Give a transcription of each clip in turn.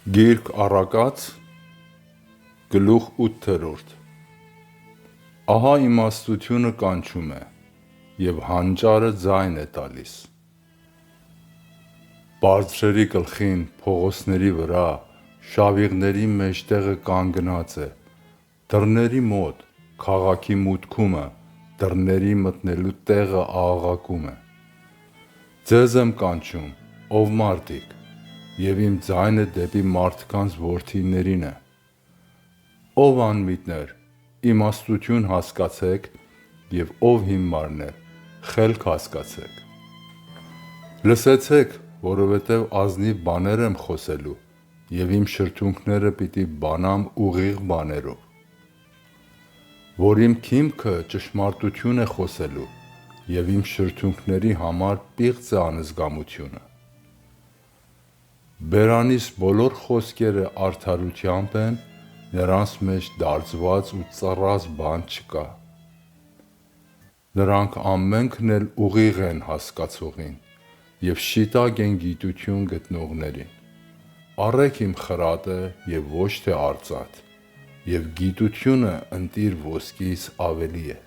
Գիրք առակաց, գլուխ 8-րդ Ահա իմաստությունը կանչում է, և հանճարը ձայն է տալիս: Բարձրերի գլխին, փողոցների վրա, շավիղների մեջտեղը կանգնած է, դռների մոտ, քաղաքի մուտքումը, դռների մտնելու տեղը աղաղակում է: Ձեզ եմ կանչում, ով մարդիկ, և իմ ձայնը դեպի մարդկանց որդիներին է: Ով անմիտներ, իմաստություն հասկացեք, և ով հիմարներ, խելք հասկացեք: Լսեցեք, որովհետև ազնիվ բաներ եմ խոսելու, և իմ շրթունքները պիտի բանամ ուղիղ բաներով: Որ իմ քիմքը ճշմարտություն է խոսելու, և իմ շրթունքների համար պիղծ է անզգամությունը: Բերանիս բոլոր խոսքերը արդարությամբ են, նրանց մեջ դարձված ու ծռած բան չկա: Նրանք ամենքն էլ ուղիղ են հասկացողին, և շիտակ են գիտություն գտնողներին: Առեք իմ խրատը և ոչ թե արծաթ, և գիտությունը ընտիր ոսկիից ավելի է: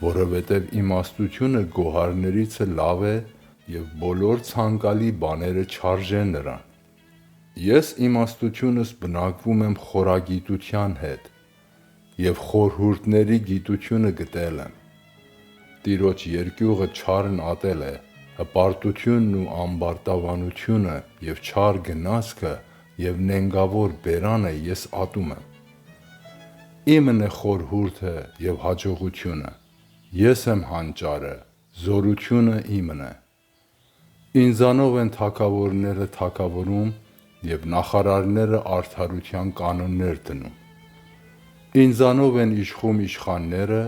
Որովհետև իմաստությունը գոհարներից լավ է, և բոլոր ցանկալի բաները չարժեն նրան: Ես իմաստությունս բնակվում եմ խորագիտության հետ, և խորհուրդների գիտությունը գտել եմ: Տիրոջ երկյուղը չարն ատել է, հպարտությունն ու ամբարտավանությունը և չար գնացքը և նենգավոր բերանը ես ատում եմ: Իմն է խորհուրդը և հաջողությունը, ես եմ հանճարը, զորությունը իմն է: Ինձանով են թագավորները թագավորում, և նախարարները արդարության կանոններ դնում: Ինձանով են իշխում իշխանները,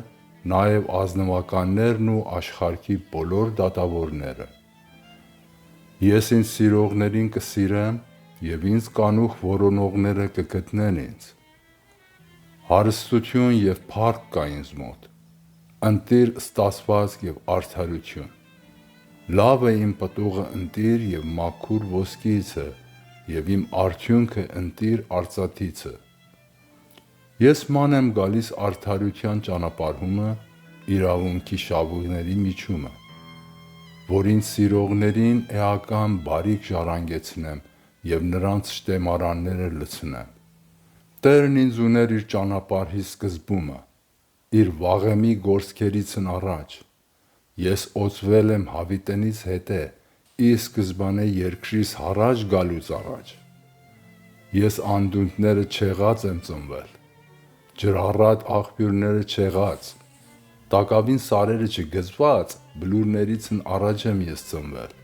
նաև ազնվականներն ու աշխարհքի բոլոր դատավորները: Ես ինձ սիրողներին կսիրեմ, և ինձ կանուխ որոնողները կգտնեն ինձ: Հարստություն և փառք կա ինձ մոտ: Ընտիր ստացվածք և արդարություն: Լավ է իմ պտուղը ընտիր և մաքուր ոսկիցը, և իմ արդյունքը ընտիր արծաթիցը: Ես ման եմ գալիս արդարության ճանապարհումը, իրավունքի շավիղների միջումը: Որ ինձ սիրողներին էական բարիք ժառանգեցնեմ և նրանց շտեմարանները լցնեմ: Տերն ինձ ուներ իր ճանապարհի սկզբումը, իր վաղեմի գործքերիցն առաջ: Ես օծվել եմ հավիտենիս հետե, ի սկզբանե երկրիս հառաջ գալուց առաջ: Ես անդունդները չեղած եմ ծնվել, ջրառատ աղբյուրները չեղած, տակավին սարերը չգզված, բլուրներիցն առաջ եմ ես ծնվել: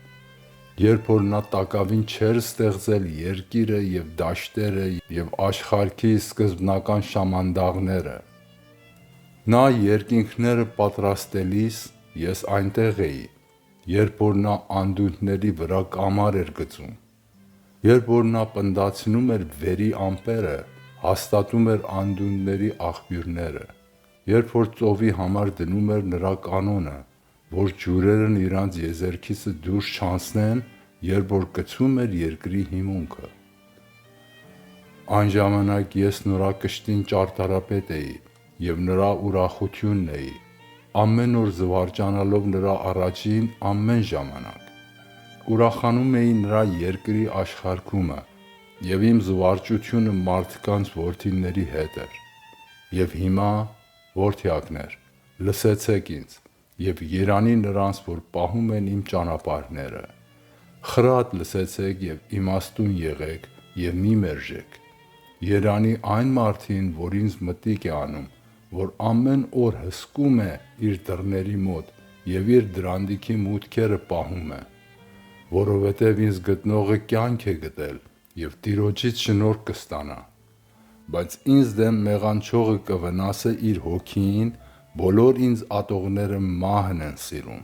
Երբ որ նա տակավին չէր ստեղծել երկիրը և դաշտերը և աշխարհքի սկզբնական շամանդաղները: Նա երկինքները պատրաստելիս, ես այնտեղ էի, երբ որ նա անդունդների վրա կամար էր գծում: Երբ որ նա պնդացնում էր վերի ամպերը, հաստատում էր անդունդների աղբյուրները: Երբ որ ծովի համար դնում էր նրա կանոնը, որ ջուրերն իրանց եզերքիցը դուրս չանցնեն, երբ որ գցում էր երկրի հիմունքը: Այն ժամանակ ես նրա կշտին ճարտարապետ էի և նրա ուրախությունն էի, ամեն օր զվարճանալով նրա առաջին ամեն ժամանակ: Ուրախանում էի նրա երկրի աշխարհքումը, և իմ զվարճությունը մարդկանց որդիների հետ էր: Եվ հիմա, որդյակներ, լսեցեք ինձ, և երանի նրանց, որ պահում են իմ ճանապարհները: Խրատ լսեցեք և իմաստուն եղեք և մի մերժեք: Երանի այն մարդին, որ ինձ մտիկ է անում, որ ամեն օր հսկում է իր դռների մոտ և իր դրանդիքի մուտքերը պահում է: Որովհետև ինձ գտնողը կյանք է գտել և Տիրոջից շնորհք կստանա: Բայց ինձ դեմ մեղանչողը կվնասե իր հոգին, բոլոր ինձ ատողները մահն են սիրում: